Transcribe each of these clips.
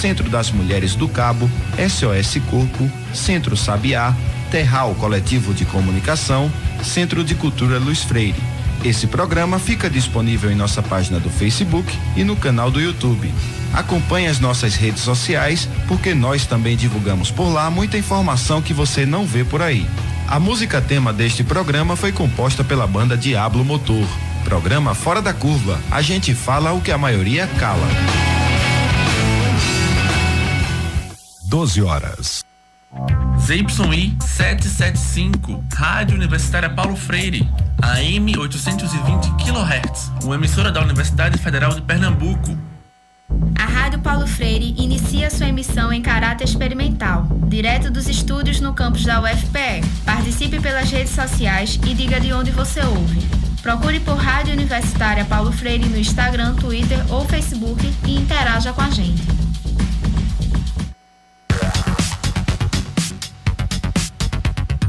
Centro das Mulheres do Cabo, SOS Corpo, Centro Sabiá, Terral Coletivo de Comunicação, Centro de Cultura Luiz Freire. Esse programa fica disponível em nossa página do Facebook e no canal do YouTube. Acompanhe as nossas redes sociais, porque nós também divulgamos por lá muita informação que você não vê por aí. A música tema deste programa foi composta pela banda Diablo Motor. Programa Fora da Curva. A gente fala o que a maioria cala. 12 horas. ZYI 775, Rádio Universitária Paulo Freire, AM 820 kHz, uma emissora da Universidade Federal de Pernambuco. A Rádio Paulo Freire inicia sua emissão em caráter experimental, direto dos estúdios no campus da UFPE. Participe pelas redes sociais e diga de onde você ouve. Procure por Rádio Universitária Paulo Freire no Instagram, Twitter ou Facebook e interaja com a gente.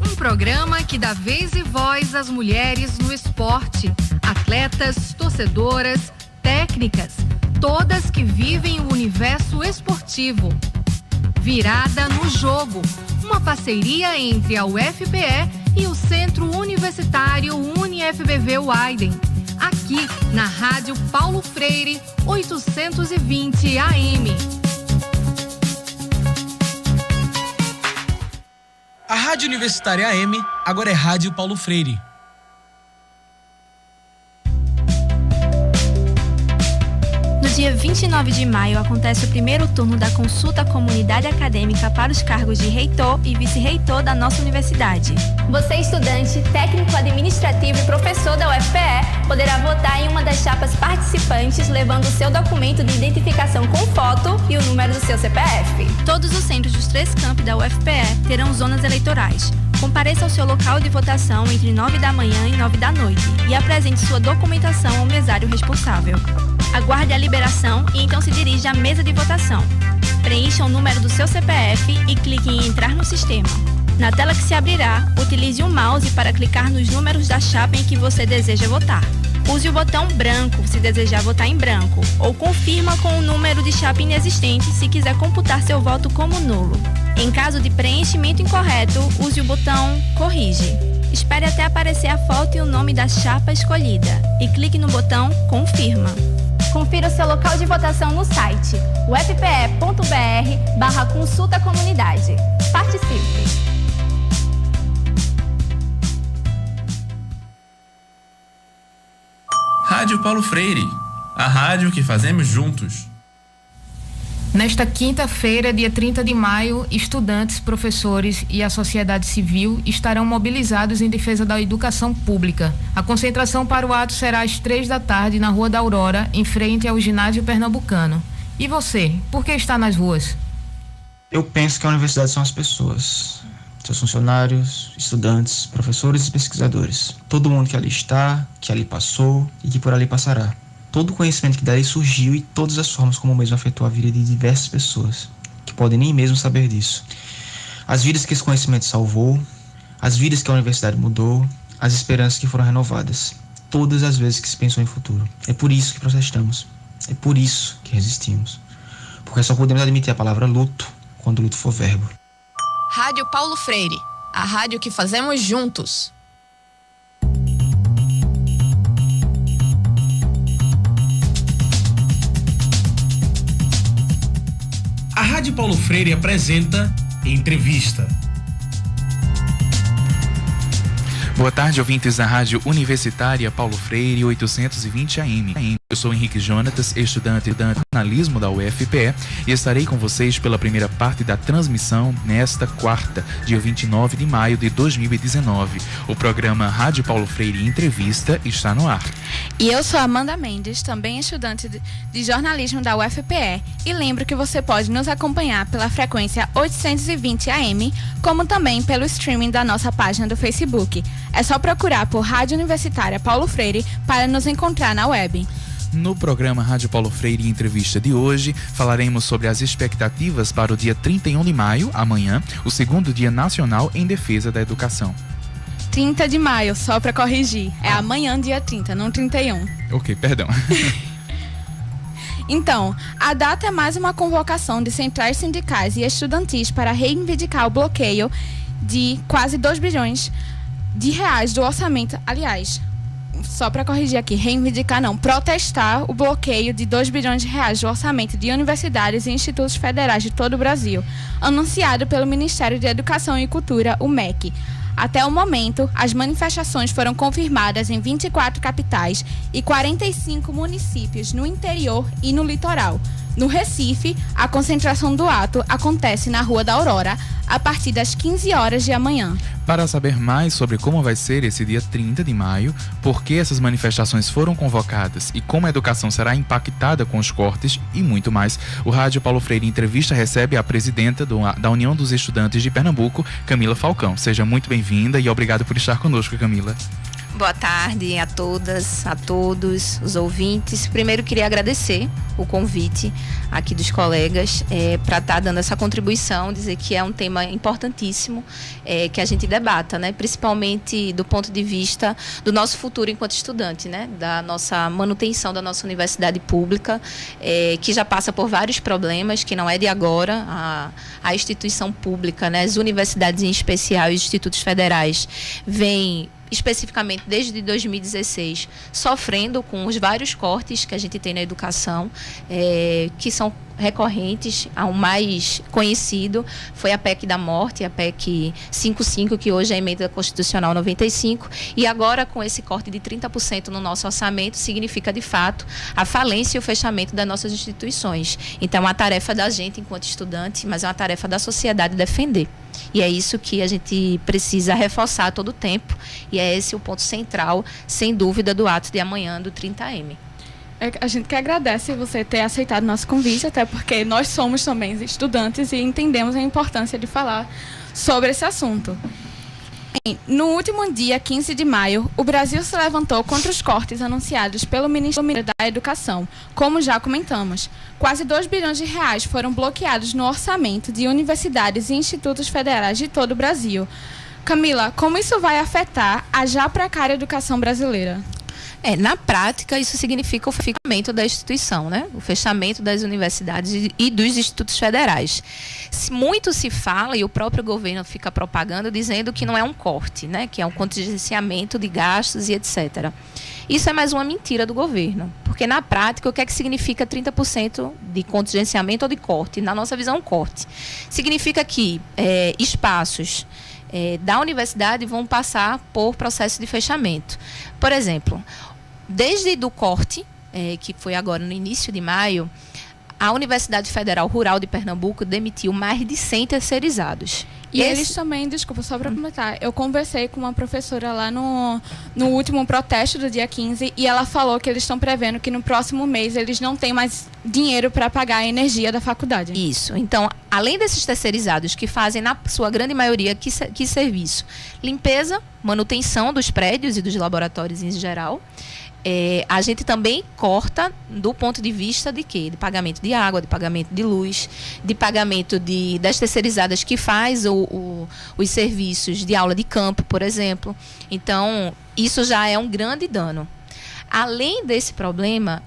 Um programa que dá vez e voz às mulheres no esporte, atletas, torcedoras, técnicas, todas que vivem o universo esportivo. Virada no Jogo, uma parceria entre a UFPE e o Centro Universitário UniFBV Weiden, aqui na Rádio Paulo Freire, 820 AM. A Rádio Universitária AM agora é Rádio Paulo Freire. No dia 29 de maio acontece o primeiro turno da consulta à comunidade acadêmica para os cargos de reitor e vice-reitor da nossa universidade. Você, estudante, técnico administrativo e professor da UFPE, poderá votar em uma das chapas participantes levando o seu documento de identificação com foto e o número do seu CPF. Todos os centros dos 3 campi da UFPE terão zonas eleitorais. Compareça ao seu local de votação entre 9 da manhã e 9 da noite e apresente sua documentação ao mesário responsável. Aguarde a liberação e então se dirija à mesa de votação. Preencha o número do seu CPF e clique em entrar no sistema. Na tela que se abrirá, utilize o mouse para clicar nos números da chapa em que você deseja votar. Use o botão branco se desejar votar em branco, ou confirma com o número de chapa inexistente se quiser computar seu voto como nulo. Em caso de preenchimento incorreto, use o botão corrige. Espere até aparecer a foto e o nome da chapa escolhida e clique no botão confirma. Confira o seu local de votação no site ufpe.br/consulta comunidade. Participe! Rádio Paulo Freire, a rádio que fazemos juntos. Nesta quinta-feira, dia 30 de maio, estudantes, professores e a sociedade civil estarão mobilizados em defesa da educação pública. A concentração para o ato será às 3 da tarde na Rua da Aurora, em frente ao ginásio pernambucano. E você, por que está nas ruas? Eu penso que a universidade são as pessoas, seus funcionários, estudantes, professores e pesquisadores. Todo mundo que ali está, que ali passou e que por ali passará. Todo o conhecimento que dali surgiu e todas as formas como o mesmo afetou a vida de diversas pessoas, que podem nem mesmo saber disso. As vidas que esse conhecimento salvou, as vidas que a universidade mudou, as esperanças que foram renovadas, todas as vezes que se pensou em futuro. É por isso que protestamos, é por isso que resistimos, porque só podemos admitir a palavra luto quando o luto for verbo. Rádio Paulo Freire, a rádio que fazemos juntos. A Rádio Paulo Freire apresenta Entrevista. Boa tarde, ouvintes da Rádio Universitária Paulo Freire, 820 AM. Eu sou Henrique Jonatas, estudante de jornalismo da UFPE, e estarei com vocês pela primeira parte da transmissão nesta quarta, dia 29 de maio de 2019. O programa Rádio Paulo Freire Entrevista está no ar. E eu sou Amanda Mendes, também estudante de jornalismo da UFPE, e lembro que você pode nos acompanhar pela frequência 820 AM, como também pelo streaming da nossa página do Facebook. É só procurar por Rádio Universitária Paulo Freire para nos encontrar na web. No programa Rádio Paulo Freire Entrevista de hoje, falaremos sobre as expectativas para o dia 31 de maio, amanhã, o segundo Dia Nacional em Defesa da Educação. 30 de maio, só para corrigir. É amanhã, dia 30, não 31. Ok, perdão. Então, a data é mais uma convocação de centrais sindicais e estudantis para reivindicar o bloqueio de quase 2 bilhões de reais do orçamento. Aliás, só para corrigir aqui, reivindicar não, protestar o bloqueio de 2 bilhões de reais do orçamento de universidades e institutos federais de todo o Brasil, anunciado pelo Ministério de Educação e Cultura, o MEC. Até o momento, as manifestações foram confirmadas em 24 capitais e 45 municípios no interior e no litoral. No Recife, a concentração do ato acontece na Rua da Aurora, a partir das 15 horas de amanhã. Para saber mais sobre como vai ser esse dia 30 de maio, por que essas manifestações foram convocadas e como a educação será impactada com os cortes e muito mais, o Rádio Paulo Freire Entrevista recebe a presidenta da União dos Estudantes de Pernambuco, Camila Falcão. Seja muito bem-vinda e obrigado por estar conosco, Camila. Boa tarde a todas, a todos os ouvintes. Primeiro queria agradecer o convite aqui dos colegas para estar dando essa contribuição, dizer que é um tema importantíssimo que a gente debata, né? Principalmente do ponto de vista do nosso futuro enquanto estudante, né? Da nossa manutenção da nossa universidade pública, que já passa por vários problemas, que não é de agora. A instituição pública, né? As universidades em especial e os institutos federais vêm especificamente desde 2016, sofrendo com os vários cortes que a gente tem na educação, que são recorrentes. O mais conhecido foi a PEC da morte, a PEC 55, que hoje é a emenda constitucional 95, e agora com esse corte de 30% no nosso orçamento, significa de fato a falência e o fechamento das nossas instituições. Então é uma tarefa da gente enquanto estudante, mas é uma tarefa da sociedade defender. E é isso que a gente precisa reforçar a todo tempo, e é esse o ponto central, sem dúvida, do ato de amanhã, do 30M. A gente que agradece você ter aceitado nosso convite, até porque nós somos também estudantes e entendemos a importância de falar sobre esse assunto. No último dia 15 de maio, o Brasil se levantou contra os cortes anunciados pelo Ministério da Educação. Como já comentamos, quase 2 bilhões de reais foram bloqueados no orçamento de universidades e institutos federais de todo o Brasil. Camila, como isso vai afetar a já precária educação brasileira? Na prática, isso significa o fechamento da instituição, né? O fechamento das universidades e dos institutos federais. Muito se fala, e o próprio governo fica propagando, dizendo que não é um corte, né? Que é um contingenciamento de gastos e etc. Isso é mais uma mentira do governo, porque na prática, o que é que significa 30% de contingenciamento ou de corte? Na nossa visão, um corte. Significa que espaços da universidade vão passar por processo de fechamento. Por exemplo, desde do corte, que foi agora no início de maio, a Universidade Federal Rural de Pernambuco demitiu mais de 100 terceirizados. E eles também, desculpa, só para comentar, eu conversei com uma professora lá no último protesto do dia 15 e ela falou que eles estão prevendo que no próximo mês eles não têm mais dinheiro para pagar a energia da faculdade. Isso. Então, além desses terceirizados que fazem, na sua grande maioria, que serviço? Limpeza, manutenção dos prédios e dos laboratórios em geral. A gente também corta do ponto de vista de quê? De pagamento de água, de pagamento de luz, de pagamento das terceirizadas que faz os serviços de aula de campo, por exemplo. Então, isso já é um grande dano. Além desse problema,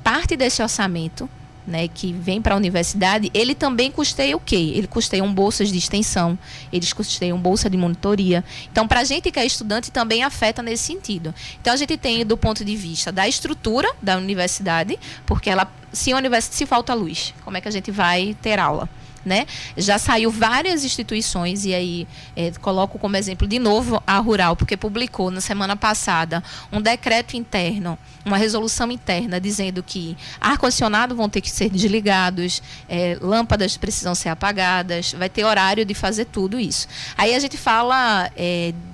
parte desse orçamento, né, que vem para a universidade, ele também custeia o quê? Ele custeia bolsas de extensão, eles custeiam bolsa de monitoria. Então, para a gente que é estudante, também afeta nesse sentido. Então, a gente tem do ponto de vista da estrutura da universidade, porque se falta luz, como é que a gente vai ter aula? Né? Já saiu várias instituições, e aí coloco como exemplo de novo a Rural, porque publicou na semana passada um decreto interno, uma resolução interna dizendo que ar-condicionado vão ter que ser desligados, lâmpadas precisam ser apagadas, vai ter horário de fazer tudo isso. Aí a gente fala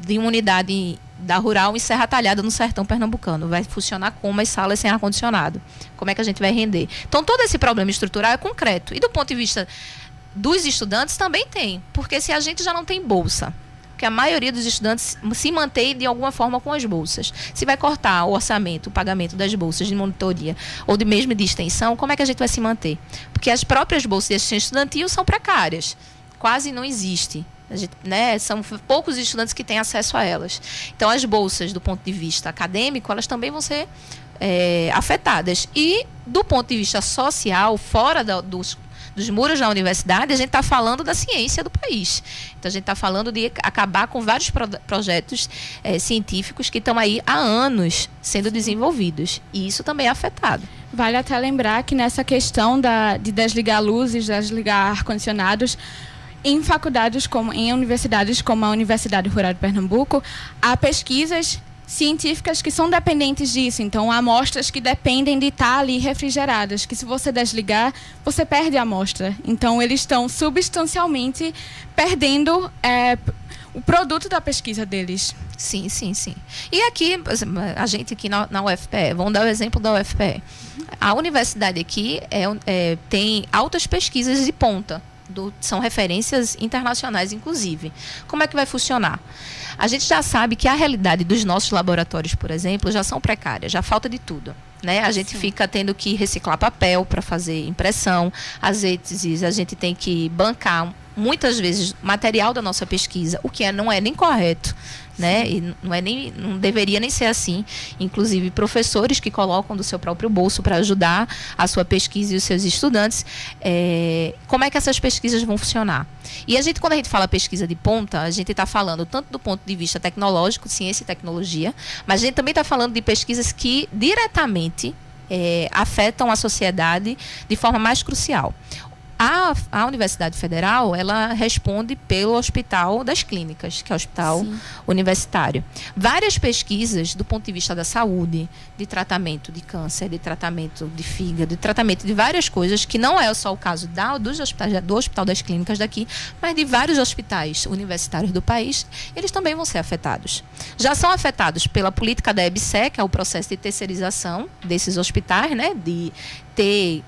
de uma unidade da Rural em Serra Talhada, no sertão pernambucano. Vai funcionar como as salas sem ar-condicionado? Como é que a gente vai render? Então, todo esse problema estrutural é concreto. E do ponto de vista dos estudantes também tem, porque se a gente já não tem bolsa, porque a maioria dos estudantes se mantém de alguma forma com as bolsas, se vai cortar o orçamento, o pagamento das bolsas de monitoria ou mesmo de extensão, como é que a gente vai se manter? Porque as próprias bolsas de assistência estudantil são precárias, quase não existe. São poucos estudantes que têm acesso a elas. Então, as bolsas, do ponto de vista acadêmico, elas também vão ser afetadas. E, do ponto de vista social, fora dos muros da universidade, a gente está falando da ciência do país. Então, a gente está falando de acabar com vários projetos científicos que estão aí há anos sendo desenvolvidos. E isso também é afetado. Vale até lembrar que nessa questão de desligar luzes, desligar ar-condicionados, em faculdades, em universidades como a Universidade Rural de Pernambuco, há pesquisas científicas que são dependentes disso. Então, há amostras que dependem de estar ali refrigeradas, que se você desligar, você perde a amostra. Então, eles estão substancialmente perdendo o produto da pesquisa deles. Sim. E aqui, a gente aqui na UFPE, vamos dar o exemplo da UFPE. A universidade aqui tem altas pesquisas de ponta. São referências internacionais, inclusive. Como é que vai funcionar? A gente já sabe que a realidade dos nossos laboratórios, por exemplo, já são precárias, já falta de tudo. Né? A gente fica tendo que reciclar papel para fazer impressão, às vezes a gente tem que bancar, muitas vezes, material da nossa pesquisa, o que não é nem correto. Né? E não deveria nem ser assim. Inclusive, professores que colocam do seu próprio bolso para ajudar a sua pesquisa e os seus estudantes. Como é que essas pesquisas vão funcionar? E quando a gente fala pesquisa de ponta, a gente está falando tanto do ponto de vista tecnológico, ciência e tecnologia, mas a gente também está falando de pesquisas que diretamente afetam a sociedade de forma mais crucial. A Universidade Federal, ela responde pelo Hospital das Clínicas, que é o hospital universitário. Várias pesquisas do ponto de vista da saúde, de tratamento de câncer, de tratamento de fígado, de tratamento de várias coisas, que não é só o caso do Hospital das Clínicas daqui, mas de vários hospitais universitários do país, eles também vão ser afetados. Já são afetados pela política da EBSER, que é o processo de terceirização desses hospitais, né, de ter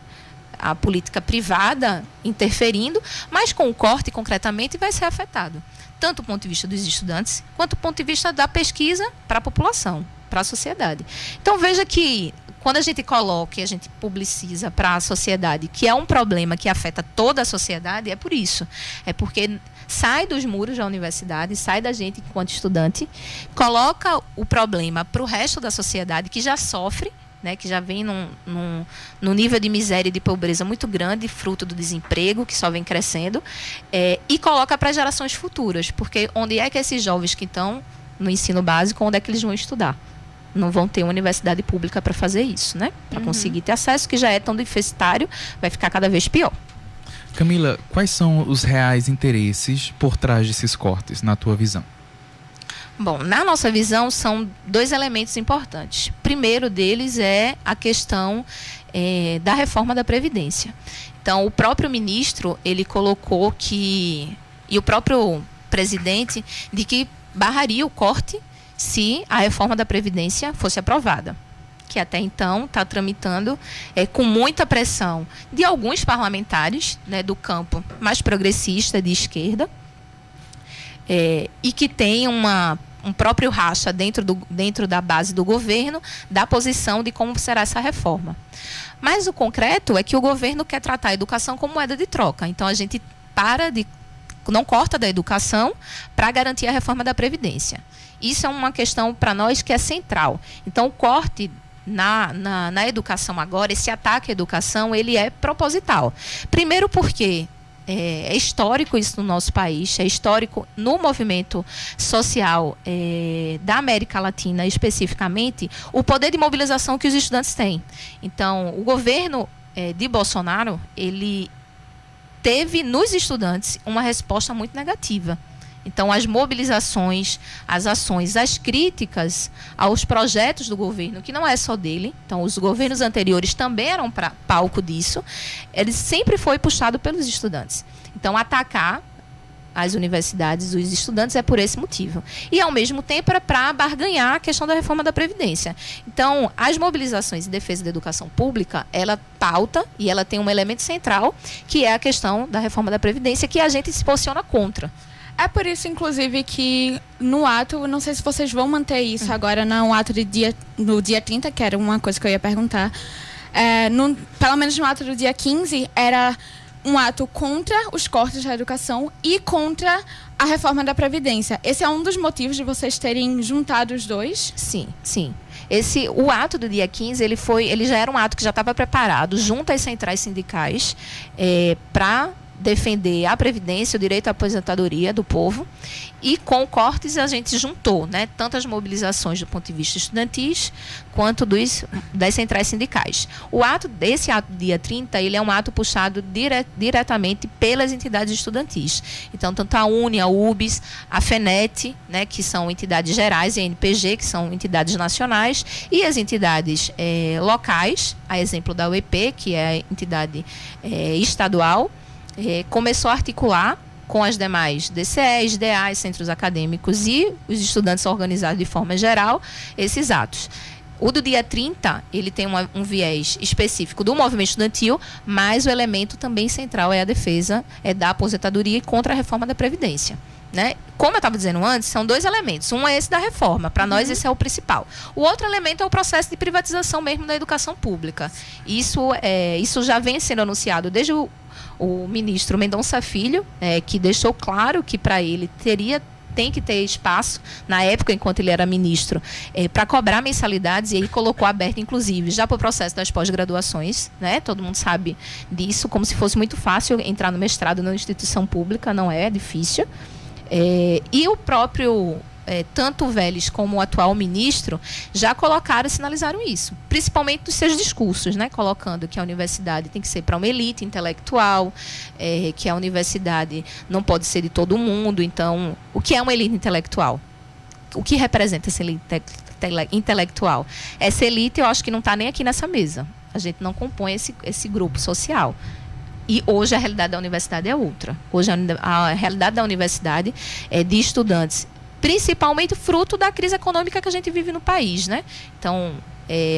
a política privada interferindo, mas com o corte, concretamente, vai ser afetado. Tanto do ponto de vista dos estudantes, quanto do ponto de vista da pesquisa para a população, para a sociedade. Então, veja que, quando a gente coloca e a gente publiciza para a sociedade que é um problema que afeta toda a sociedade, é por isso. É porque sai dos muros da universidade, sai da gente enquanto estudante, coloca o problema para o resto da sociedade que já sofre, né, que já vem num nível de miséria e de pobreza muito grande, fruto do desemprego, que só vem crescendo, e coloca para gerações futuras, porque onde é que esses jovens que estão no ensino básico, onde é que eles vão estudar? Não vão ter uma universidade pública para fazer isso, né? Para conseguir ter acesso, que já é tão deficitário, vai ficar cada vez pior. Camila, quais são os reais interesses por trás desses cortes, na tua visão? Bom, na nossa visão, são dois elementos importantes. O primeiro deles é a questão da reforma da Previdência. Então, o próprio ministro, ele colocou e o próprio presidente, de que barraria o corte se a reforma da Previdência fosse aprovada, que até então está tramitando com muita pressão de alguns parlamentares, né, do campo mais progressista, de esquerda, e que tem um próprio racha dentro da base do governo, da posição de como será essa reforma. Mas o concreto é que o governo quer tratar a educação como moeda de troca. Então, a gente não corta da educação para garantir a reforma da Previdência. Isso é uma questão para nós que é central. Então, o corte na educação agora, esse ataque à educação, ele é proposital. Primeiro porque é histórico isso no nosso país, é histórico no movimento social da América Latina, especificamente, o poder de mobilização que os estudantes têm. Então, o governo de Bolsonaro, ele teve nos estudantes uma resposta muito negativa. Então, as mobilizações, as ações, as críticas aos projetos do governo, que não é só dele, então os governos anteriores também eram palco disso, ele sempre foi puxado pelos estudantes. Então, atacar as universidades, os estudantes, é por esse motivo. E, ao mesmo tempo, era para barganhar a questão da reforma da Previdência. Então, as mobilizações em defesa da educação pública, ela pauta e ela tem um elemento central, que é a questão da reforma da Previdência, que a gente se posiciona contra. É por isso, inclusive, que no ato, não sei se vocês vão manter isso agora no ato no dia 30, que era uma coisa que eu ia perguntar, pelo menos no ato do dia 15, era um ato contra os cortes da educação e contra a reforma da Previdência. Esse é um dos motivos de vocês terem juntado os dois? Sim, sim. O ato do dia 15, ele já era um ato que já estava preparado junto às centrais sindicais para defender a Previdência, o direito à aposentadoria do povo, e com cortes a gente juntou, né, tanto as mobilizações do ponto de vista estudantis quanto das centrais sindicais. Esse ato do dia 30, ele é um ato puxado diretamente pelas entidades estudantis. Então, tanto a UNE, a UBS, a FENET, né, que são entidades gerais, e a NPG, que são entidades nacionais, e as entidades locais, a exemplo da UEP, que é a entidade estadual, começou a articular com as demais DCEs, DAs, centros acadêmicos e os estudantes organizados de forma geral esses atos. O do dia 30, ele tem um viés específico do movimento estudantil, mas o elemento também central é a defesa da aposentadoria e contra a reforma da Previdência. Né? Como eu estava dizendo antes, são dois elementos. Um é esse da reforma, para nós esse é o principal. O outro elemento é o processo de privatização mesmo da educação pública. Isso já vem sendo anunciado desde o ministro Mendonça Filho, que deixou claro que para ele tem que ter espaço, na época, enquanto ele era ministro, para cobrar mensalidades, e aí colocou aberto, inclusive, já para o processo das pós-graduações, né? Todo mundo sabe disso, como se fosse muito fácil entrar no mestrado na instituição pública, não é difícil. E o próprio, tanto o Vélez como o atual ministro, já colocaram e sinalizaram isso, principalmente nos seus discursos, né? Colocando que a universidade tem que ser para uma elite intelectual, que a universidade não pode ser de todo mundo. Então, o que é uma elite intelectual? O que representa essa elite intelectual? Essa elite, eu acho que não está nem aqui nessa mesa. A gente não compõe esse grupo social. E hoje a realidade da universidade é outra. Hoje a realidade da universidade é de estudantes, principalmente fruto da crise econômica que a gente vive no país, né? Então,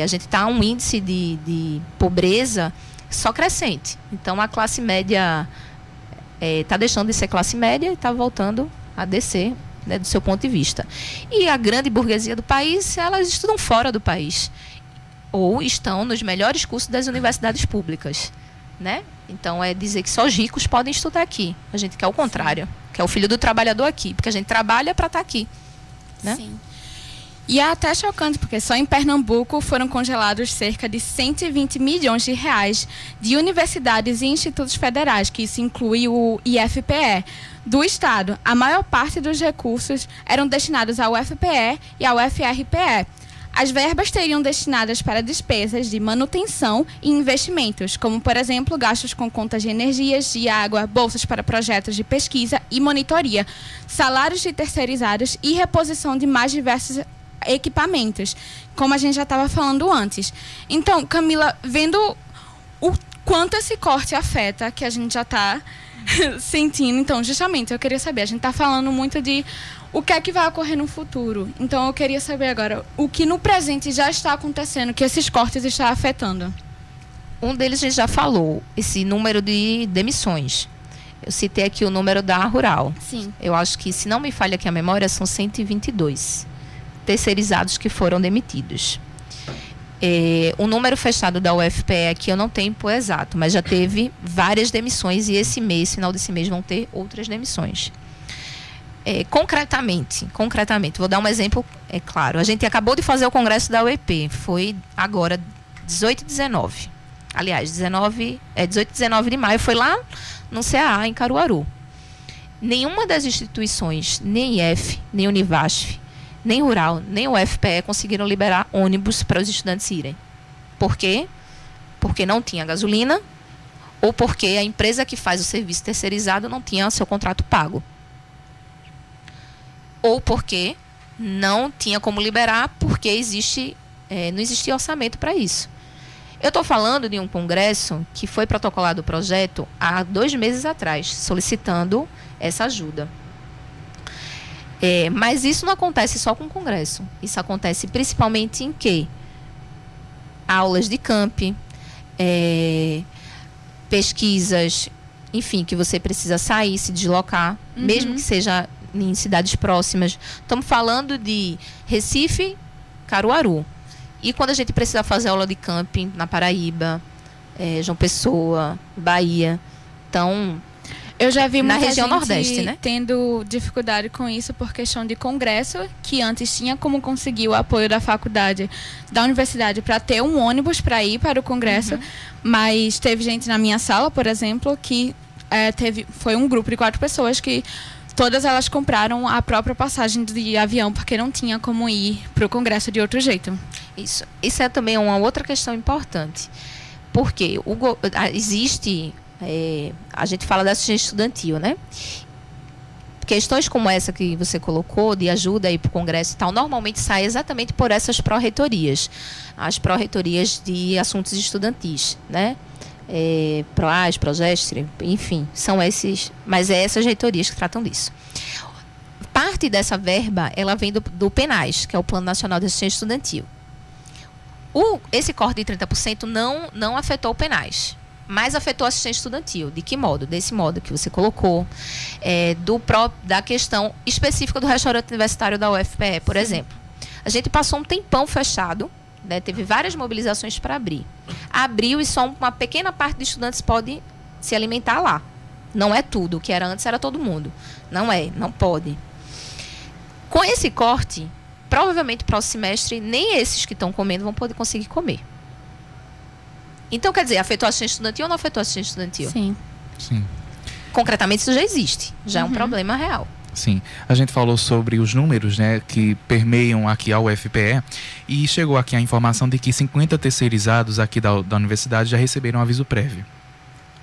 a gente está um índice de pobreza só crescente. Então, a classe média está deixando de ser classe média e está voltando a descer, né, do seu ponto de vista. E a grande burguesia do país, elas estudam fora do país. Ou estão nos melhores cursos das universidades públicas, né? Então, é dizer que só os ricos podem estudar aqui. A gente quer o contrário. Que é o filho do trabalhador aqui, porque a gente trabalha para estar aqui, né? Sim. E é até chocante, porque só em Pernambuco foram congelados cerca de 120 milhões de reais de universidades e institutos federais, que isso inclui o IFPE, do Estado. A maior parte dos recursos eram destinados ao UFPE e ao UFRPE. As verbas seriam destinadas para despesas de manutenção e investimentos, como, por exemplo, gastos com contas de energias, de água, bolsas para projetos de pesquisa e monitoria, salários de terceirizados e reposição de mais diversos equipamentos, como a gente já estava falando antes. Então, Camila, vendo o quanto esse corte afeta, que a gente já está sentindo, então, justamente, eu queria saber, a gente está falando muito de o que é que vai ocorrer no futuro. Então, eu queria saber agora o que no presente já está acontecendo, que esses cortes estão afetando. Um deles a gente já falou, esse número de demissões. Eu citei aqui o número da Rural. Sim. Eu acho que, se não me falha aqui a memória, são 122 terceirizados que foram demitidos. O número fechado da UFPE aqui eu não tenho por exato, mas já teve várias demissões, e esse mês, final desse mês, vão ter outras demissões. Concretamente, vou dar um exemplo, claro. A gente acabou de fazer o congresso da UEP, foi agora 18 e 19. Aliás, 18 e 19 de maio, foi lá no CAA, em Caruaru. Nenhuma das instituições, nem IF, nem Univasf, nem Rural, nem o UFPE conseguiram liberar ônibus para os estudantes irem. Por quê? Porque não tinha gasolina, ou porque a empresa que faz o serviço terceirizado não tinha seu contrato pago. Ou porque não tinha como liberar, porque não existia orçamento para isso. Eu estou falando de um congresso que foi protocolado o projeto há 2 meses atrás, solicitando essa ajuda. Mas isso não acontece só com o congresso. Isso acontece principalmente em quê? Aulas de camp, pesquisas, enfim, que você precisa sair, se deslocar, mesmo que seja em cidades próximas. Estamos falando de Recife, Caruaru. E quando a gente precisa fazer aula de camping na Paraíba, João Pessoa, Bahia. Então, Eu já vi na muita região gente Nordeste, né? tendo dificuldade com isso por questão de congresso, que antes tinha como conseguir o apoio da faculdade, da universidade, para ter um ônibus para ir para o congresso, mas teve gente na minha sala, por exemplo, que foi um grupo de 4 pessoas que todas elas compraram a própria passagem de avião porque não tinha como ir para o congresso de outro jeito. Isso é também uma outra questão importante, porque existe... a gente fala da assistência estudantil, né? Questões como essa que você colocou, de ajuda aí para o Congresso e tal, normalmente sai exatamente por essas pró-reitorias. As pró-reitorias de assuntos estudantis, né? PROAS, PROGESTRE, enfim, são esses, mas é essas reitorias que tratam disso. Parte dessa verba, ela vem do PNAES, que é o Plano Nacional de Assistência Estudantil. Esse corte de 30% não afetou o PNAES, mas afetou a assistência estudantil. De que modo? Desse modo que você colocou, da questão específica do restaurante universitário da UFPE, por exemplo. A gente passou um tempão fechado, né, teve várias mobilizações para abrir. Abriu e só uma pequena parte de estudantes pode se alimentar lá. Não é tudo, o que era antes era todo mundo. Não pode. Com esse corte, provavelmente para o semestre, nem esses que estão comendo vão poder conseguir comer. Então, quer dizer, afetou a assistência estudantil ou não afetou a assistência estudantil? Sim. Concretamente, isso já existe. Já é um problema real. Sim. A gente falou sobre os números, né, que permeiam aqui a UFPE e chegou aqui a informação de que 50 terceirizados aqui da universidade já receberam aviso prévio.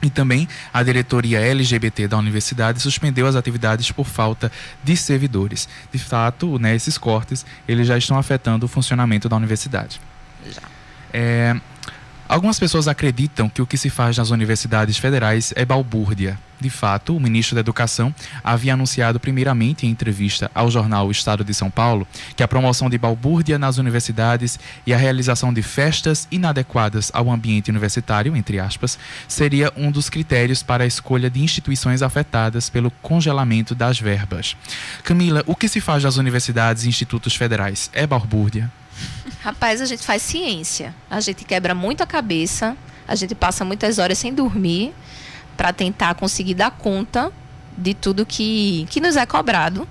E também a diretoria LGBT da universidade suspendeu as atividades por falta de servidores. De fato, né, esses cortes eles já estão afetando o funcionamento da universidade. Algumas pessoas acreditam que o que se faz nas universidades federais é balbúrdia. De fato, o ministro da Educação havia anunciado primeiramente em entrevista ao jornal O Estado de São Paulo que a promoção de balbúrdia nas universidades e a realização de festas inadequadas ao ambiente universitário, entre aspas, seria um dos critérios para a escolha de instituições afetadas pelo congelamento das verbas. Camila, o que se faz nas universidades e institutos federais é balbúrdia? Rapaz, a gente faz ciência. A gente quebra muito a cabeça, a gente passa muitas horas sem dormir para tentar conseguir dar conta de tudo que nos é cobrado.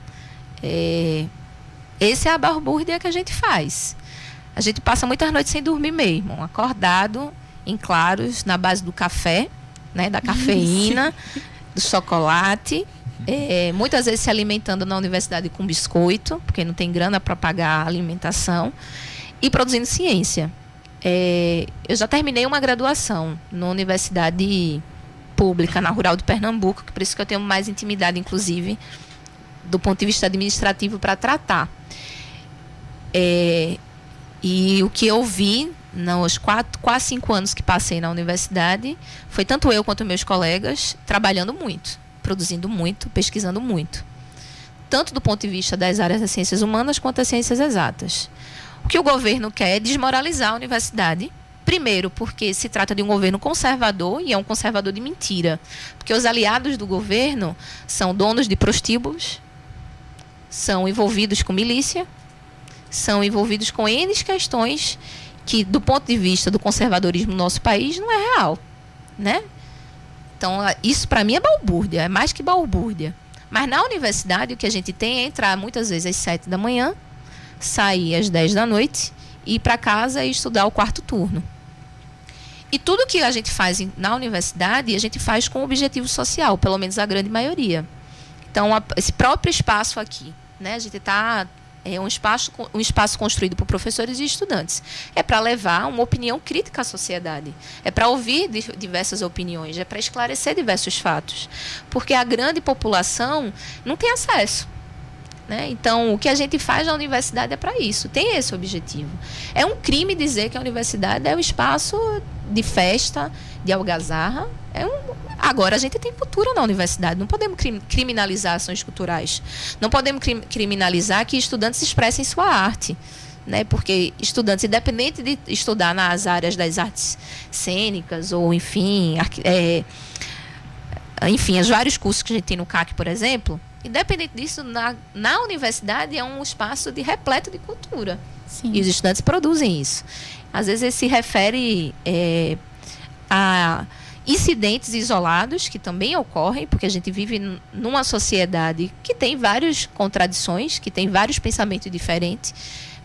Essa é a balbúrdia que a gente faz. A gente passa muitas noites sem dormir mesmo, acordado, em claros, na base do café, né, da cafeína, do chocolate. Muitas vezes se alimentando na universidade com biscoito, porque não tem grana para pagar a alimentação, e produzindo ciência. Eu já terminei uma graduação na universidade pública, na Rural de Pernambuco, que por isso que eu tenho mais intimidade, inclusive, do ponto de vista administrativo, para tratar. E o que eu vi nos quase 5 anos que passei na universidade foi tanto eu quanto meus colegas trabalhando muito, produzindo muito, pesquisando muito. Tanto do ponto de vista das áreas das ciências humanas quanto das ciências exatas. O que o governo quer é desmoralizar a universidade. Primeiro, porque se trata de um governo conservador e é um conservador de mentira. Porque os aliados do governo são donos de prostíbulos, são envolvidos com milícia, são envolvidos com N questões que, do ponto de vista do conservadorismo no nosso país, não é real, né? Então, isso para mim é balbúrdia, é mais que balbúrdia. Mas na universidade, o que a gente tem é entrar muitas vezes às 7 da manhã, sair às 10 da noite, ir para casa e estudar o 4º turno. E tudo que a gente faz na universidade, a gente faz com objetivo social, pelo menos a grande maioria. Então, esse próprio espaço aqui, né, a gente está... É um espaço construído por professores e estudantes. É para levar uma opinião crítica à sociedade. É para ouvir diversas opiniões. É para esclarecer diversos fatos. Porque a grande população não tem acesso, né? Então, o que a gente faz na universidade é para isso. Tem esse objetivo. É um crime dizer que a universidade é um espaço de festa, de algazarra. Agora, a gente tem cultura na universidade. Não podemos criminalizar ações culturais. Não podemos criminalizar que estudantes expressem sua arte, né? Porque estudantes, independente de estudar nas áreas das artes cênicas ou, enfim, os vários cursos que a gente tem no CAC, por exemplo, independente disso, na universidade é um espaço de repleto de cultura. Sim. E os estudantes produzem isso. Às vezes, ele se refere a incidentes isolados que também ocorrem, porque a gente vive numa sociedade que tem várias contradições, que tem vários pensamentos diferentes,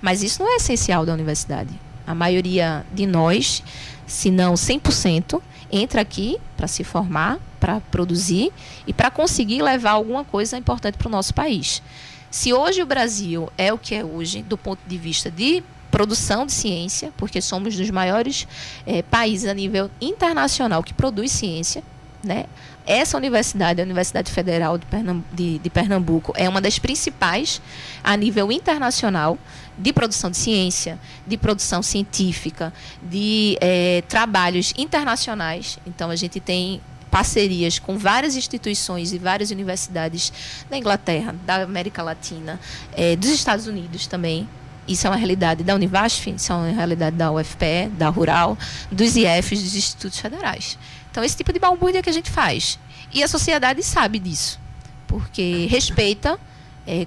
mas isso não é essencial da universidade. A maioria de nós, se não 100%, entra aqui para se formar, para produzir e para conseguir levar alguma coisa importante para o nosso país. Se hoje o Brasil é o que é hoje, do ponto de vista de produção de ciência, porque somos dos maiores países a nível internacional que produz ciência, né? Essa universidade, a Universidade Federal de Pernambuco, é uma das principais a nível internacional de produção de ciência, de produção científica, de trabalhos internacionais. Então, a gente tem parcerias com várias instituições e várias universidades da Inglaterra, da América Latina, dos Estados Unidos também. Isso é uma realidade da Univasf, isso é uma realidade da UFPE, da Rural, dos IFs, dos institutos federais. Então, esse tipo de balbúrdia que a gente faz. E a sociedade sabe disso, porque respeita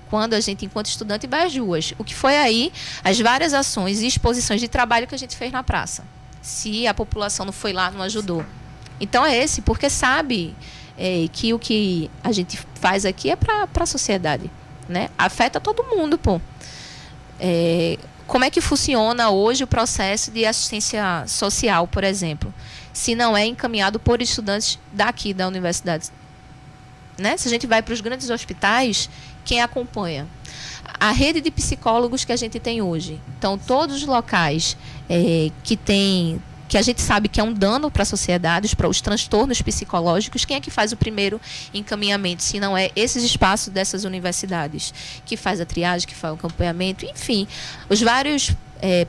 quando a gente, enquanto estudante, vai às ruas. O que foi aí as várias ações e exposições de trabalho que a gente fez na praça. Se a população não foi lá, não ajudou. Então, é esse, porque sabe que o que a gente faz aqui é para a sociedade, né? Afeta todo mundo, pô. Como é que funciona hoje o processo de assistência social, por exemplo, se não é encaminhado por estudantes daqui da universidade, né? Se a gente vai para os grandes hospitais, quem acompanha? A rede de psicólogos que a gente tem hoje. Então, todos os locais que a gente sabe que é um dano para a sociedade, para os transtornos psicológicos, quem é que faz o primeiro encaminhamento, se não é esses espaços dessas universidades, que faz a triagem, que faz o acompanhamento, enfim, os vários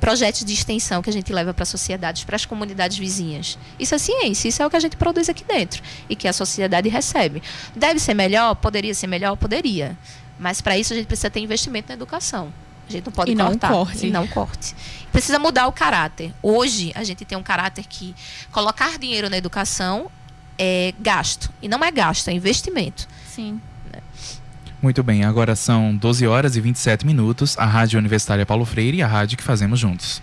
projetos de extensão que a gente leva para as sociedades, para as comunidades vizinhas. Isso é ciência, isso é o que a gente produz aqui dentro e que a sociedade recebe. Deve ser melhor? Poderia ser melhor? Poderia. Mas para isso a gente precisa ter investimento na educação. A gente não pode cortar. E não corte. Precisa mudar o caráter. Hoje, a gente tem um caráter que colocar dinheiro na educação é gasto. E não é gasto, é investimento. Sim. Muito bem, agora são 12 horas e 27 minutos. A Rádio Universitária Paulo Freire e a rádio que fazemos juntos.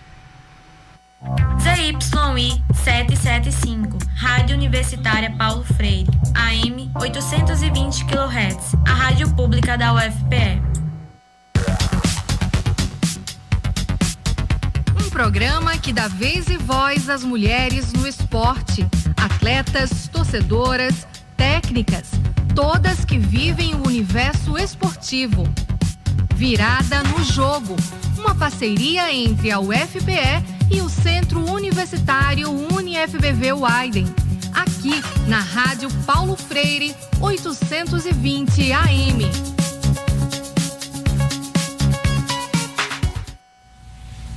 ZYI 775, Rádio Universitária Paulo Freire, AM 820 kHz, a rádio pública da UFPE. Um programa que dá vez e voz às mulheres no esporte, atletas, torcedoras, técnicas, todas que vivem o universo esportivo. Virada no Jogo, uma parceria entre a UFPE e o Centro Universitário UniFBV Weiden, aqui na Rádio Paulo Freire, 820 AM.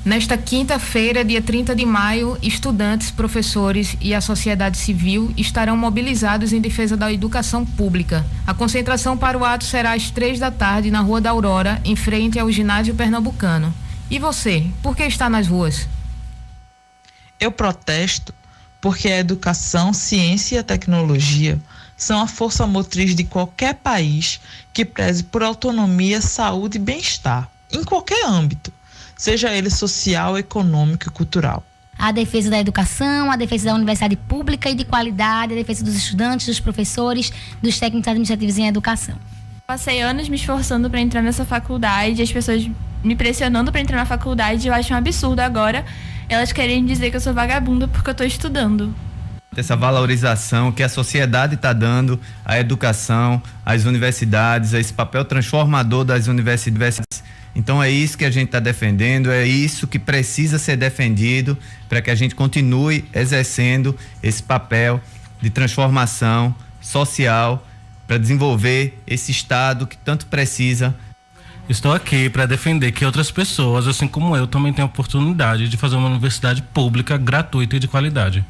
Nesta quinta-feira, dia 30 de maio, estudantes, professores e a sociedade civil estarão mobilizados em defesa da educação pública. A concentração para o ato será às 15h na Rua da Aurora, em frente ao Ginásio Pernambucano. E você, por que está nas ruas? Eu protesto porque a educação, ciência e a tecnologia são a força motriz de qualquer país que preze por autonomia, saúde e bem-estar, em qualquer âmbito, seja ele social, econômico e cultural. A defesa da educação, a defesa da universidade pública e de qualidade, a defesa dos estudantes, dos professores, dos técnicos administrativos em educação. Passei anos me esforçando para entrar nessa faculdade, as pessoas me pressionando para entrar na faculdade, eu acho um absurdo agora elas querem dizer que eu sou vagabunda porque eu estou estudando. Essa valorização que a sociedade está dando à educação, às universidades, a esse papel transformador das universidades. Então é isso que a gente está defendendo, é isso que precisa ser defendido para que a gente continue exercendo esse papel de transformação social para desenvolver esse Estado que tanto precisa. Estou aqui para defender que outras pessoas, assim como eu, também tenham a oportunidade de fazer uma universidade pública, gratuita e de qualidade.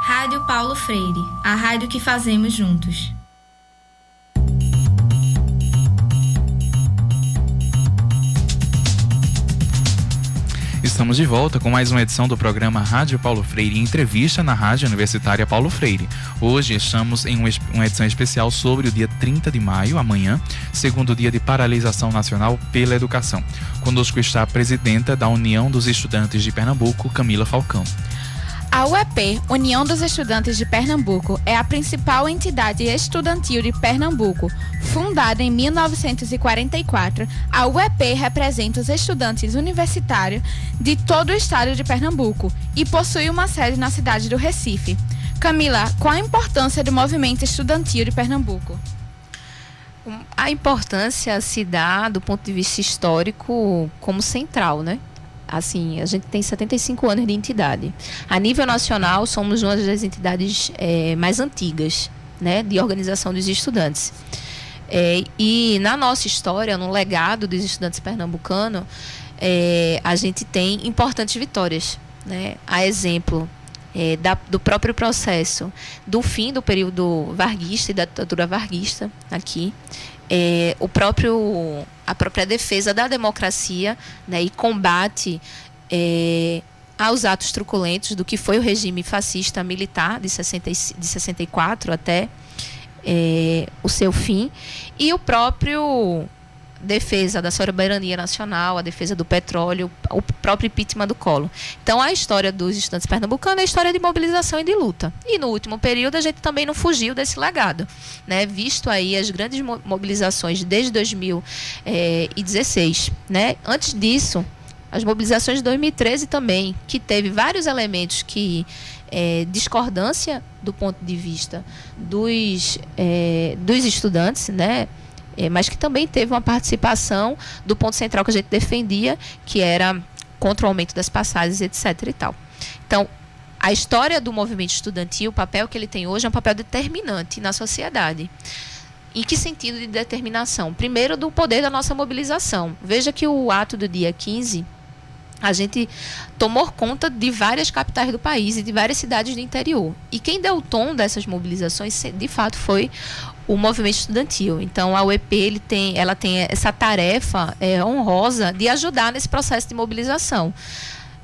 Rádio Paulo Freire, a rádio que fazemos juntos. Estamos de volta com mais uma edição do programa Rádio Paulo Freire, entrevista na Rádio Universitária Paulo Freire. Hoje estamos em uma edição especial sobre o dia 30 de maio, amanhã, segundo dia de paralisação nacional pela educação. Conosco está a presidenta da União dos Estudantes de Pernambuco, Camila Falcão. A UEP, União dos Estudantes de Pernambuco, é a principal entidade estudantil de Pernambuco. Fundada em 1944, a UEP representa os estudantes universitários de todo o estado de Pernambuco e possui uma sede na cidade do Recife. Camila, qual a importância do movimento estudantil de Pernambuco? A importância se dá do ponto de vista histórico como central, né? Assim, a gente tem 75 anos de entidade. A nível nacional, somos uma das entidades mais antigas, né, de organização dos estudantes. E na nossa história, no legado dos estudantes pernambucanos, a gente tem importantes vitórias, né? A exemplo do próprio processo do fim do período varguista e da ditadura varguista aqui, a própria defesa da democracia, né, e combate aos atos truculentos do que foi o regime fascista militar de 64 até o seu fim, e o próprio defesa da soberania nacional, a defesa do petróleo, o próprio impeachment do Collor. Então, a história dos estudantes pernambucanos é a história de mobilização e de luta. E no último período, a gente também não fugiu desse legado, né? Visto aí as grandes mobilizações desde 2016, né? Antes disso, as mobilizações de 2013 também, que teve vários elementos que discordância do ponto de vista dos estudantes, né? Mas que também teve uma participação do ponto central que a gente defendia, que era contra o aumento das passagens, etc. e tal. Então, a história do movimento estudantil, o papel que ele tem hoje é um papel determinante na sociedade. Em que sentido de determinação? Primeiro, do poder da nossa mobilização. Veja que o ato do dia 15, a gente tomou conta de várias capitais do país e de várias cidades do interior. E quem deu o tom dessas mobilizações, de fato, foi o movimento estudantil. Então, a UEP ela tem essa tarefa honrosa de ajudar nesse processo de mobilização,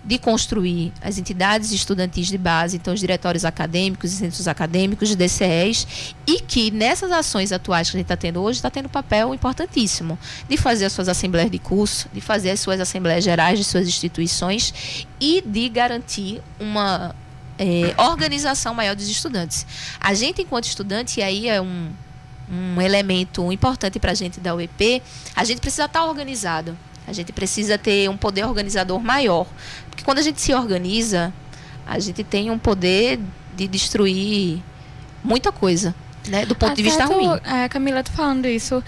de construir as entidades estudantis de base, então os diretórios acadêmicos e centros acadêmicos, de DCEs, e que nessas ações atuais que a gente está tendo hoje, está tendo um papel importantíssimo de fazer as suas assembleias de curso, de fazer as suas assembleias gerais de suas instituições e de garantir uma organização maior dos estudantes. A gente, enquanto estudante, e aí é um elemento importante para a gente da UEP, a gente precisa estar organizado. A gente precisa ter um poder organizador maior. Porque quando a gente se organiza, a gente tem um poder de destruir muita coisa, né? Do ponto de vista ruim. Camila, tô falando isso.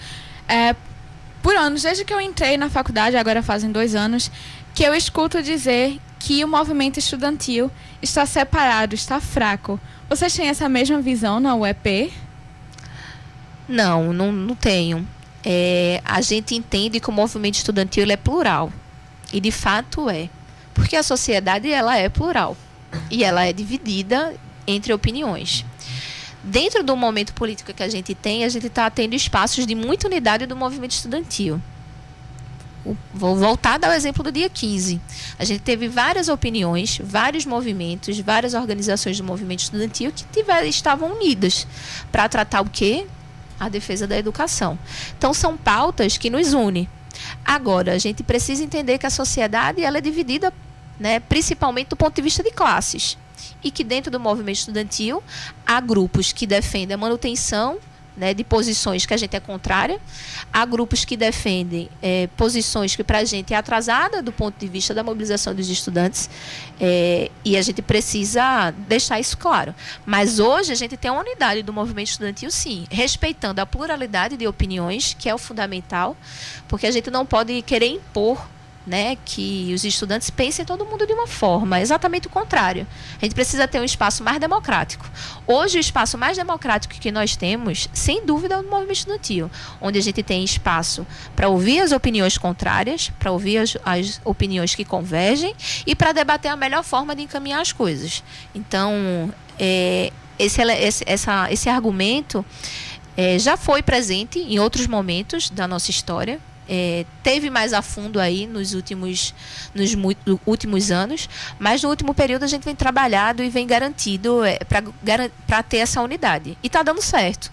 Por anos, desde que eu entrei na faculdade, agora fazem 2 anos, que eu escuto dizer que o movimento estudantil está separado, está fraco. Vocês têm essa mesma visão na UEP? Não tenho. A gente entende que o movimento estudantil é plural. E de fato é. Porque a sociedade ela é plural. E ela é dividida entre opiniões. Dentro do momento político que a gente está tendo espaços de muita unidade do movimento estudantil. Vou voltar a dar o exemplo do dia 15. A gente teve várias opiniões, vários movimentos, várias organizações do movimento estudantil que estavam unidas para tratar o quê? A defesa da educação. Então, são pautas que nos unem. Agora, a gente precisa entender que a sociedade ela é dividida, né, principalmente do ponto de vista de classes. E que dentro do movimento estudantil há grupos que defendem a manutenção, né, de posições que a gente é contrária, há grupos que defendem posições que para a gente é atrasada do ponto de vista da mobilização dos estudantes, e a gente precisa deixar isso claro. Mas hoje a gente tem uma unidade do movimento estudantil, sim, respeitando a pluralidade de opiniões, que é o fundamental, porque a gente não pode querer impor, né, que os estudantes pensem todo mundo de uma forma, é exatamente o contrário. A gente precisa ter um espaço mais democrático. Hoje, o espaço mais democrático que nós temos, sem dúvida, é o movimento estudantil, onde a gente tem espaço para ouvir as opiniões contrárias, para ouvir as opiniões que convergem e para debater a melhor forma de encaminhar as coisas. Então, esse argumento já foi presente em outros momentos da nossa história. Teve mais a fundo aí nos últimos anos, mas no último período a gente vem trabalhado e vem garantido para ter essa unidade. E está dando certo.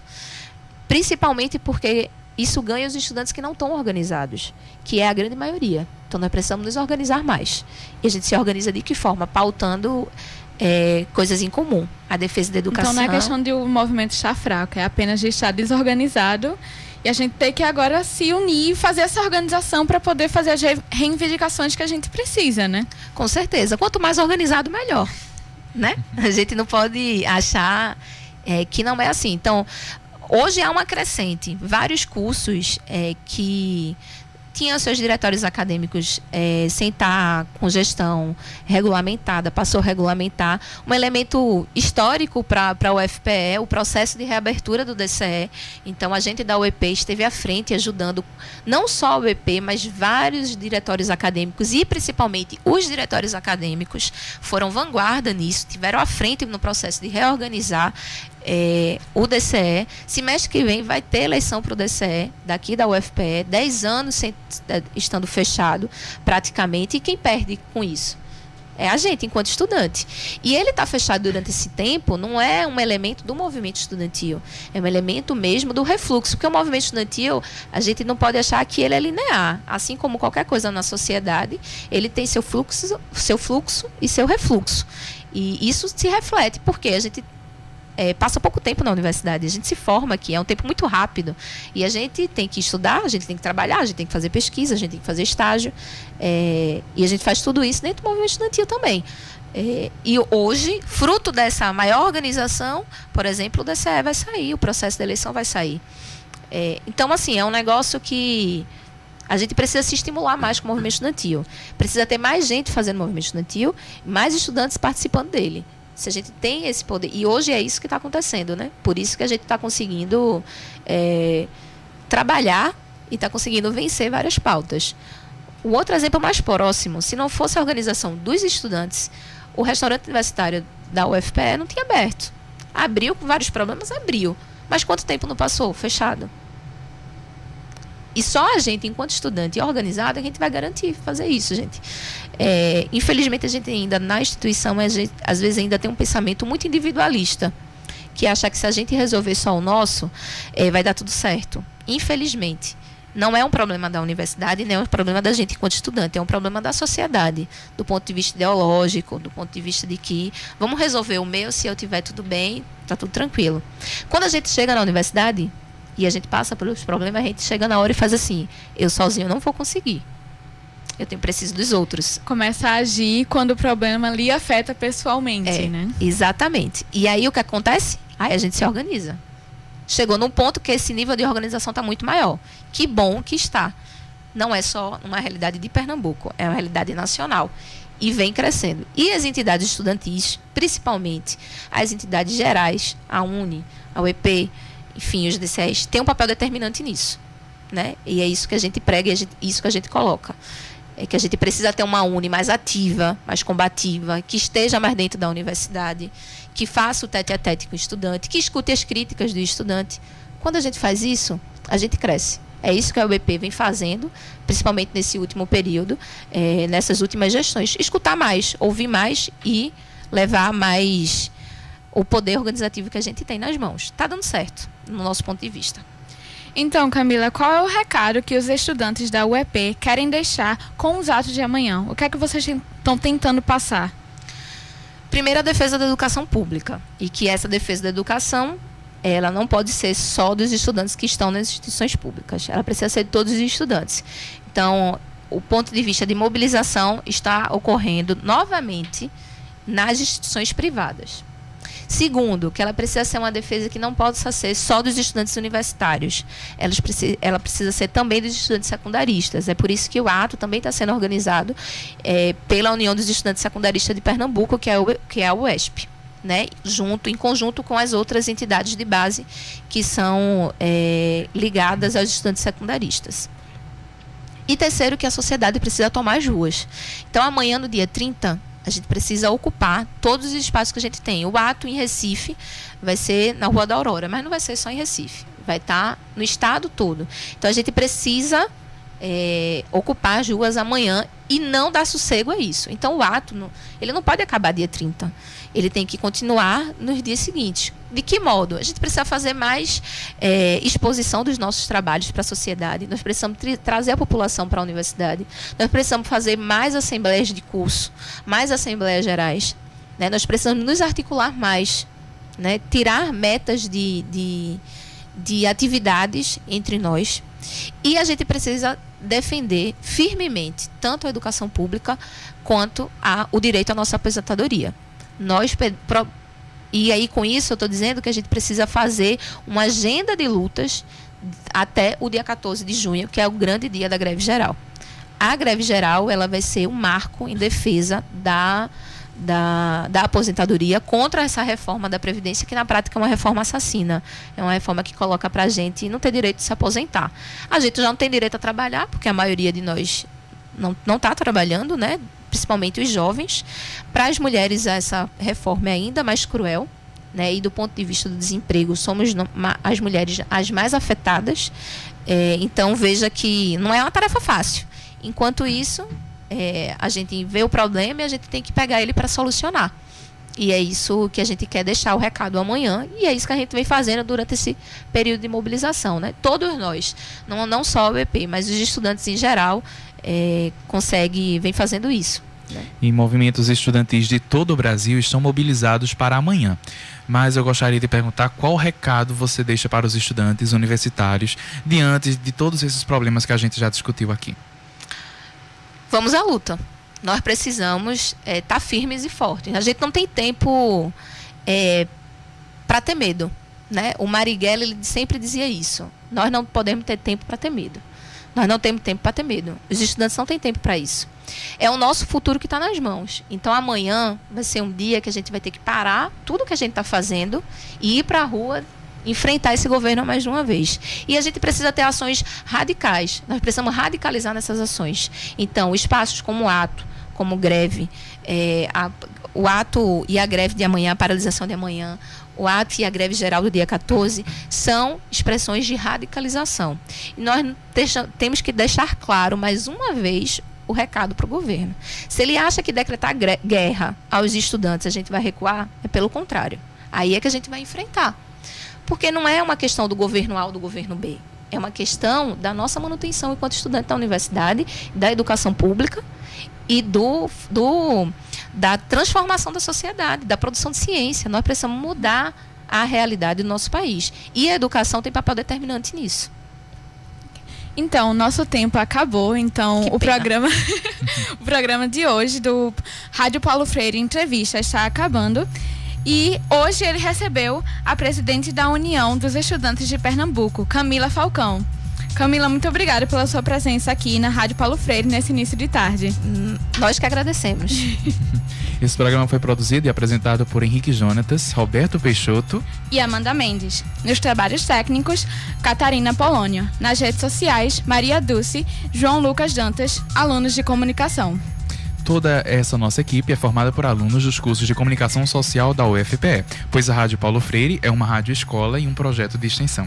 Principalmente porque isso ganha os estudantes que não estão organizados, que é a grande maioria. Então nós precisamos nos organizar mais. E a gente se organiza de que forma? Pautando coisas em comum. A defesa da educação... Então não é questão de o movimento estar fraco, é apenas de estar desorganizado e a gente tem que agora se unir e fazer essa organização para poder fazer as reivindicações que a gente precisa, né? Com certeza. Quanto mais organizado, melhor. Né? A gente não pode achar que não é assim. Então, hoje há uma crescente. Vários cursos que tinham seus diretórios acadêmicos sem estar com gestão regulamentada, passou a regulamentar. Um elemento histórico para a UFPE, o processo de reabertura do DCE. Então, a gente da UEP esteve à frente, ajudando não só a UEP, mas vários diretórios acadêmicos e, principalmente, os diretórios acadêmicos foram vanguarda nisso, tiveram à frente no processo de reorganizar o DCE. Semestre que vem vai ter eleição para o DCE daqui da UFPE, 10 anos estando fechado praticamente, e quem perde com isso? É a gente, enquanto estudante. E ele está fechado durante esse tempo, não é um elemento do movimento estudantil, é um elemento mesmo do refluxo, porque o movimento estudantil, a gente não pode achar que ele é linear, assim como qualquer coisa na sociedade, ele tem seu fluxo e seu refluxo. E isso se reflete, porque a gente passa pouco tempo na universidade, a gente se forma aqui, é um tempo muito rápido, e a gente tem que estudar, a gente tem que trabalhar, a gente tem que fazer pesquisa, a gente tem que fazer estágio, e a gente faz tudo isso dentro do movimento estudantil também. E hoje, fruto dessa maior organização, por exemplo, o DCE vai sair, o processo de eleição vai sair. Então, assim, é um negócio que a gente precisa se estimular mais com o movimento estudantil, precisa ter mais gente fazendo movimento estudantil, mais estudantes participando dele. Se a gente tem esse poder, e hoje é isso que está acontecendo, né? Por isso que a gente está conseguindo trabalhar e está conseguindo vencer várias pautas. O outro exemplo mais próximo, se não fosse a organização dos estudantes, o restaurante universitário da UFPE não tinha aberto. Abriu com vários problemas, abriu. Mas quanto tempo não passou? Fechado. E só a gente, enquanto estudante organizado, a gente vai garantir fazer isso, gente. Infelizmente, a gente ainda, na instituição, às vezes ainda tem um pensamento muito individualista, que acha que se a gente resolver só o nosso, vai dar tudo certo. Infelizmente. Não é um problema da universidade, nem é um problema da gente enquanto estudante, é um problema da sociedade, do ponto de vista ideológico, do ponto de vista de que vamos resolver o meu, se eu tiver tudo bem, está tudo tranquilo. Quando a gente chega na universidade e a gente passa pelos problemas, a gente chega na hora e faz assim, eu sozinho não vou conseguir. Eu preciso dos outros. Começa a agir quando o problema lhe afeta pessoalmente, né? Exatamente. E aí o que acontece? Aí a gente se organiza. Chegou num ponto que esse nível de organização está muito maior. Que bom que está. Não é só uma realidade de Pernambuco, é uma realidade nacional. E vem crescendo. E as entidades estudantis, principalmente as entidades gerais, a UNE, a UEP, enfim, os DCEs, têm um papel determinante nisso. Né? E é isso que a gente prega, isso que a gente coloca. É que a gente precisa ter uma UNE mais ativa, mais combativa, que esteja mais dentro da universidade, que faça o tete-a-tete com o estudante, que escute as críticas do estudante. Quando a gente faz isso, a gente cresce. É isso que a UEP vem fazendo, principalmente nesse último período, nessas últimas gestões. Escutar mais, ouvir mais e levar mais o poder organizativo que a gente tem nas mãos. Está dando certo, no nosso ponto de vista. Então, Camila, qual é o recado que os estudantes da UEP querem deixar com os atos de amanhã? O que é que vocês estão tentando passar? Primeiro, a defesa da educação pública. E que essa defesa da educação, ela não pode ser só dos estudantes que estão nas instituições públicas. Ela precisa ser de todos os estudantes. Então, o ponto de vista de mobilização está ocorrendo novamente nas instituições privadas. Segundo, que ela precisa ser uma defesa que não possa ser só dos estudantes universitários. Ela precisa ser também dos estudantes secundaristas. É por isso que o ato também está sendo organizado pela União dos Estudantes Secundaristas de Pernambuco, que é a UESP, né? Em conjunto com as outras entidades de base que são ligadas aos estudantes secundaristas. E terceiro, que a sociedade precisa tomar as ruas. Então, amanhã, no dia 30, a gente precisa ocupar todos os espaços que a gente tem. O ato em Recife vai ser na Rua da Aurora, mas não vai ser só em Recife. Vai estar no estado todo. Então, a gente precisa ocupar as ruas amanhã e não dar sossego a isso. Então, o ato ele não pode acabar dia 30. Ele tem que continuar nos dias seguintes. De que modo? A gente precisa fazer mais exposição dos nossos trabalhos para a sociedade. Nós precisamos trazer a população para a universidade. Nós precisamos fazer mais assembleias de curso, mais assembleias gerais. né? Nós precisamos nos articular mais, né? Tirar metas de atividades entre nós, e a gente precisa defender firmemente tanto a educação pública quanto o direito à nossa aposentadoria. E aí, com isso, eu estou dizendo que a gente precisa fazer uma agenda de lutas até o dia 14 de junho, que é o grande dia da greve geral. A greve geral, ela vai ser um marco em defesa da aposentadoria contra essa reforma da Previdência, que na prática é uma reforma assassina. É uma reforma que coloca pra gente não ter direito de se aposentar. A gente já não tem direito a trabalhar, porque a maioria de nós não está trabalhando, né? Principalmente os jovens. Para as mulheres, essa reforma é ainda mais cruel, né? E do ponto de vista do desemprego, somos as mulheres as mais afetadas. Então, veja que não é uma tarefa fácil. Enquanto isso, a gente vê o problema e a gente tem que pegar ele para solucionar. E é isso que a gente quer deixar o recado amanhã, e é isso que a gente vem fazendo durante esse período de mobilização, né? Todos nós, não só o EP, mas os estudantes em geral, vem fazendo isso, né? E movimentos estudantis de todo o Brasil estão mobilizados para amanhã. Mas eu gostaria de perguntar qual recado você deixa para os estudantes universitários diante de todos esses problemas que a gente já discutiu aqui. Vamos à luta. Nós precisamos estar firmes e fortes. A gente não tem tempo para ter medo, né? O Marighella, ele sempre dizia isso. Nós não podemos ter tempo para ter medo. Nós não temos tempo para ter medo. Os estudantes não têm tempo para isso. É o nosso futuro que está nas mãos. Então, amanhã vai ser um dia que a gente vai ter que parar tudo que a gente está fazendo e ir para a rua enfrentar esse governo mais de uma vez. E a gente precisa ter ações radicais. Nós precisamos radicalizar nessas ações. Então, espaços como o ato, como greve, o ato e a greve de amanhã, a paralisação de amanhã, o ato e a greve geral do dia 14, são expressões de radicalização. E nós temos que deixar claro, mais uma vez, o recado para o governo. Se ele acha que decretar guerra aos estudantes a gente vai recuar, é pelo contrário. Aí é que a gente vai enfrentar. Porque não é uma questão do governo A ou do governo B. É uma questão da nossa manutenção enquanto estudante da universidade, da educação pública e da transformação da sociedade, da produção de ciência. Nós precisamos mudar a realidade do nosso país. E a educação tem papel determinante nisso. Então, nosso tempo acabou. Então, o programa de hoje do Rádio Paulo Freire Entrevista está acabando. E hoje ele recebeu a presidente da União dos Estudantes de Pernambuco, Camila Falcão. Camila, muito obrigada pela sua presença aqui na Rádio Paulo Freire nesse início de tarde. Nós que agradecemos. Esse programa foi produzido e apresentado por Henrique Jonatas, Roberto Peixoto e Amanda Mendes. Nos trabalhos técnicos, Catarina Polônio. Nas redes sociais, Maria Dulce, João Lucas Dantas, alunos de comunicação. Toda essa nossa equipe é formada por alunos dos cursos de comunicação social da UFPE, pois a Rádio Paulo Freire é uma rádio escola e um projeto de extensão.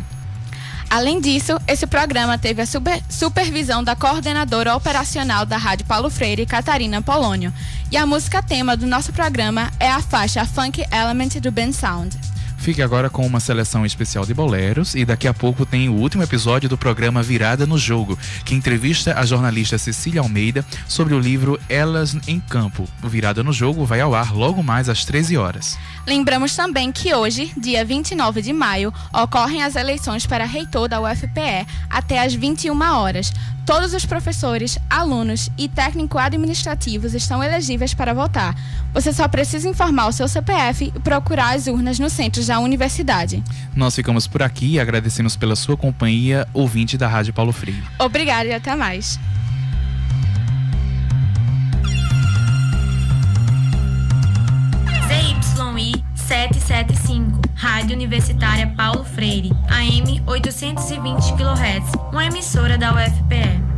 Além disso, esse programa teve a supervisão da coordenadora operacional da Rádio Paulo Freire, Catarina Polônio. E a música tema do nosso programa é a faixa Funk Element do Ben Sound. Fique agora com uma seleção especial de boleros e daqui a pouco tem o último episódio do programa Virada no Jogo, que entrevista a jornalista Cecília Almeida sobre o livro Elas em Campo. O Virada no Jogo vai ao ar logo mais às 13 horas. Lembramos também que hoje, dia 29 de maio, ocorrem as eleições para reitor da UFPE até às 21 horas. Todos os professores, alunos e técnico-administrativos estão elegíveis para votar. Você só precisa informar o seu CPF e procurar as urnas no centro da universidade. Nós ficamos por aqui e agradecemos pela sua companhia, ouvinte da Rádio Paulo Freire. Obrigada e até mais. ZYI 775, Rádio Universitária Paulo Freire, AM 820 kHz, uma emissora da UFPE.